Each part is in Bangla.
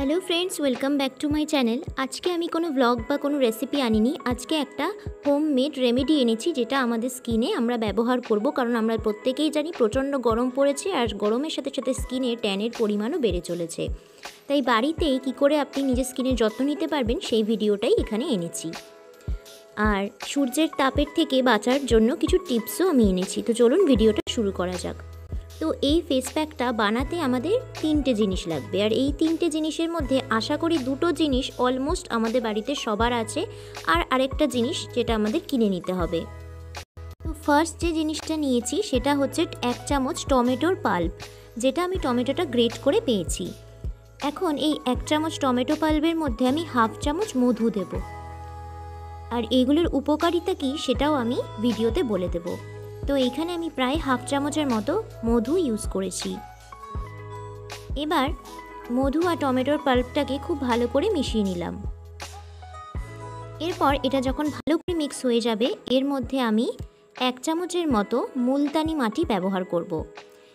Hello friends, welcome back to my channel. আজকে আমি কোনো ব্লগ বা কোনো রেসিপি আনিনি। আজকে একটা হোমমেড রেমেডি এনেছি, যেটা আমাদের স্কিনে আমরা ব্যবহার করব। কারণ আমরা প্রত্যেকেই জানি প্রচণ্ড গরম পড়েছে, আর গরমের সাথে সাথে স্কিনে ট্যানের পরিমাণও বেড়ে চলেছে। তাই বাড়িতেই কী করে আপনি নিজের স্কিনের যত্ন নিতে পারবেন সেই ভিডিওটাই এখানে এনেছি। আর সূর্যের তাপের থেকে বাঁচার জন্য কিছু টিপসও আমি এনেছি। তো চলুন ভিডিওটা শুরু করা যাক। তো এই ফেস প্যাকটা বানাতে আমাদের 3টে জিনিস লাগবে, আর এই 3টে জিনিসের মধ্যে আশা করি 2টো জিনিস অলমোস্ট আমাদের বাড়িতে সবার আছে, আর আরেকটা জিনিস যেটা আমাদের কিনে নিতে হবে। তো ফার্স্ট যে জিনিসটা নিয়েছি সেটা হচ্ছে 1 চামচ টমেটোর পাল্প, যেটা আমি টমেটোটা গ্রেট করে পেয়েছি। এখন এই 1 চামচ টমেটো পাল্পের মধ্যে আমি 1/2 চামচ মধু দেব, আর এইগুলোর উপকারিতা কী সেটাও আমি ভিডিওতে বলে দেব। তো এইখানে আমি প্রায় 1/2 চামচের মতো মধু ইউজ করেছি। এবার মধু আর টমেটোর পাল্পটাকে খুব ভালো করে মিশিয়ে নিলাম। এরপর এটা যখন ভালো করে মিক্স হয়ে যাবে, এর মধ্যে আমি 1 চামচের মতো মুলতানি মাটি ব্যবহার করব।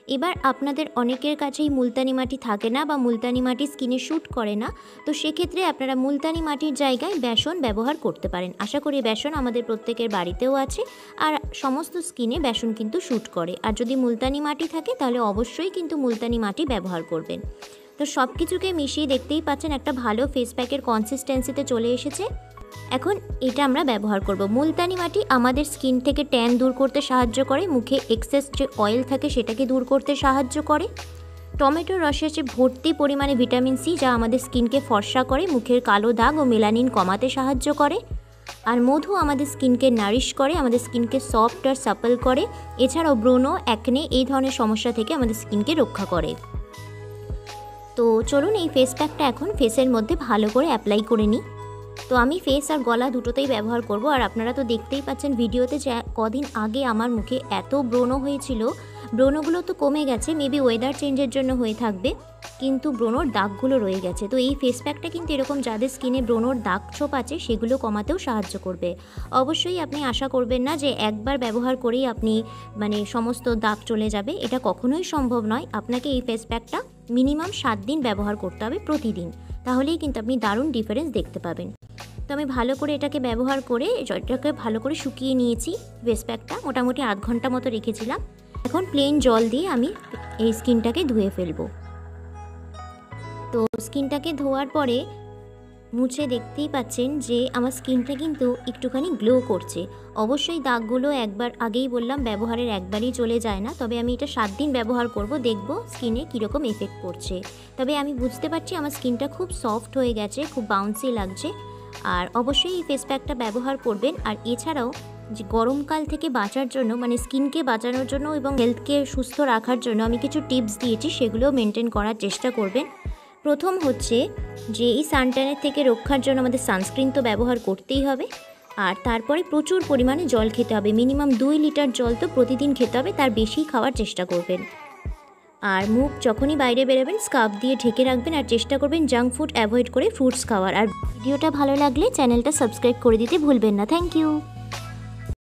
এবার আপনাদের অনেকের কাছেই মুলতানি মাটি থাকে না, বা মুলতানি মাটি স্কিনে শ্যুট করে না। তো সেক্ষেত্রে আপনারা মুলতানি মাটির জায়গায় বেসন ব্যবহার করতে পারেন। আশা করি বেসন আমাদের প্রত্যেকের বাড়িতেও আছে, আর সমস্ত স্কিনে বেসন কিন্তু শ্যুট করে। আর যদি মুলতানি মাটি থাকে তাহলে অবশ্যই কিন্তু মুলতানি মাটি ব্যবহার করবেন। তো সব কিছুকে মিশিয়ে দেখতেই পাচ্ছেন একটা ভালো ফেস প্যাকের কনসিস্টেন্সিতে চলে এসেছে। এখন এটা আমরা ব্যবহার করব। মুলতানি মাটি আমাদের স্কিন থেকে ট্যান দূর করতে সাহায্য করে, মুখে এক্সেস যে অয়েল থাকে সেটাকে দূর করতে সাহায্য করে। টমেটোর রসে আছে ভর্তি পরিমাণে ভিটামিন সি, যা আমাদের স্কিনকে ফর্সা করে, মুখের কালো দাগ ও মেলানিন কমাতে সাহায্য করে। আর মধু আমাদের স্কিনকে নারিশ করে, আমাদের স্কিনকে সফট আর সাপল করে। এছাড়াও ব্রণ, অ্যাকনে এই ধরনের সমস্যা থেকে আমাদের স্কিনকে রক্ষা করে। তো চলুন এই ফেস প্যাকটা এখন ফেসের মধ্যে ভালো করে অ্যাপ্লাই করে নিই। তো আমি ফেস আর গলা দুটোতেই ব্যবহার করব। আর আপনারা তো দেখতেই পাচ্ছেন ভিডিওতে যে কদিন আগে আমার মুখে এত ব্রণ হয়েছিল, ব্রণগুলো তো কমে গেছে, মেবি ওয়েদার চেঞ্জের জন্য হয়ে থাকবে, কিন্তু ব্রণর দাগগুলো রয়ে গেছে। তো এই ফেস প্যাকটা কিন্তু এরকম যাদের স্কিনে ব্রণর দাগ ছোপ আছে সেগুলো কমাতেও সাহায্য করবে। অবশ্যই আপনি আশা করবেন না যে একবার ব্যবহার করেই আপনি সমস্ত দাগ চলে যাবে, এটা কখনোই সম্ভব নয়। আপনাকে এই ফেস প্যাকটা মিনিমাম 7 দিন ব্যবহার করতে হবে প্রতিদিন, তাহলেই কিন্তু আপনি দারুণ ডিফারেন্স দেখতে পাবেন। তো আমি ভালো করে এটাকে ব্যবহার করে এটাকে ভালো করে শুকিয়ে নিয়েছি। ফেস প্যাকটা মোটামুটি 8 ঘন্টা মতো রেখেছিলাম। এখন প্লেন জল দিয়ে আমি এই স্কিনটাকে ধুয়ে ফেলবো। তো স্কিনটাকে ধোয়ার পরে মুছে দেখতেই পাচ্ছেন যে আমার স্কিনটা কিন্তু একটুখানি গ্লো করছে। অবশ্যই দাগগুলো একবার আগেই বললাম ব্যবহারের একবারই চলে যায় না, তবে আমি এটা 7 দিন ব্যবহার করব, দেখব স্কিনে কীরকম এফেক্ট পড়ছে। তবে আমি বুঝতে পারছি আমার স্কিনটা খুব সফট হয়ে গেছে, খুব বাউন্সি লাগছে। আর অবশ্যই এই ফেস প্যাকটা ব্যবহার করবেন। আর এছাড়াও যে গরমকাল থেকে বাঁচার জন্য, স্কিনকে বাঁচানোর জন্য এবং হেলথকে সুস্থ রাখার জন্য আমি কিছু টিপস দিয়েছি, সেগুলোও মেনটেন করার চেষ্টা করবেন। প্রথম হচ্ছে যে এই সানট্যানের থেকে রক্ষার জন্য আমাদের সানস্ক্রিন তো ব্যবহার করতেই হবে, আর তারপরে প্রচুর পরিমাণে জল খেতে হবে। মিনিমাম 2 লিটার জল তো প্রতিদিন খেতে হবে, তার বেশি খাওয়ার চেষ্টা করবেন। আর মুখ যখনই বাইরে বেরোবেন স্কার্ফ দিয়ে ঢেকে রাখবেন, আর চেষ্টা করবেন জাঙ্ক ফুড অ্যাভয়েড করে ফ্রুটস খাওয়ার। আর ভিডিওটা ভালো লাগলে চ্যানেলটা সাবস্ক্রাইব করে দিতে ভুলবেন না। Thank you.